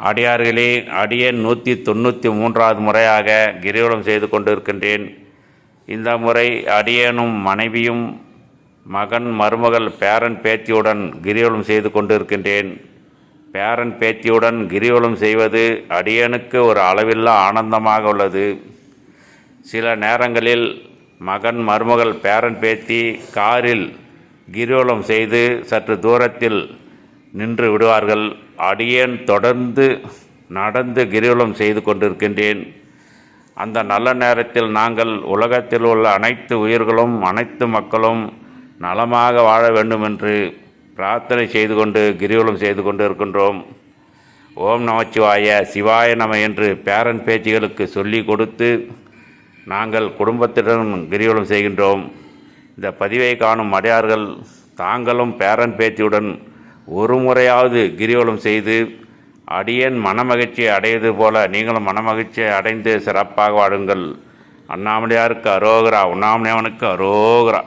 அடியார்களே, அடியேன் 193வது முறையாக கிரிவலம் செய்து கொண்டிருக்கின்றேன். இந்த முறை அடியேனும் மனைவியும் மகன் மருமகள் பேரன் பேத்தியுடன் கிரிவலம் செய்து கொண்டிருக்கின்றேன். பேரன் பேத்தியுடன் கிரிவலம் செய்வது அடியேனுக்கு ஒரு அளவில்லா ஆனந்தமாக உள்ளது. சில நேரங்களில் மகன் மருமகள் பேரன் பேத்தி காரில் கிரிவலம் செய்து சற்று தூரத்தில் நின்று விடுவார்கள். அடியேன் தொடர்ந்து நடந்து கிரிவலம் செய்து கொண்டிருக்கின்றேன். அந்த நல்ல நேரத்தில் நாங்கள் உலகத்தில் உள்ள அனைத்து உயிர்களும் அனைத்து மக்களும் நலமாக வாழ வேண்டும் என்று பிரார்த்தனை செய்து கொண்டு கிரிவலம் செய்து கொண்டு இருக்கின்றோம். ஓம் நமச்சிவாய, சிவாய நம என்று பேரன் பேத்திகளுக்கு சொல்லி கொடுத்து நாங்கள் குடும்பத்துடன் கிரிவலம் செய்கின்றோம். இந்த பதிவை காணும் அடியார்கள் தாங்களும் பேரன் பேத்தியுடன் ஒரு முறையாவது கிரிவலம் செய்து அடியேன் மனமகிழ்ச்சியை அடைவது போல நீங்களும் மனமகிழ்ச்சியை அடைந்து சிறப்பாக வாடுங்கள். அண்ணாமலையாருக்கு அரோகரா, உண்ணாமலையானுக்கு அரோகரா.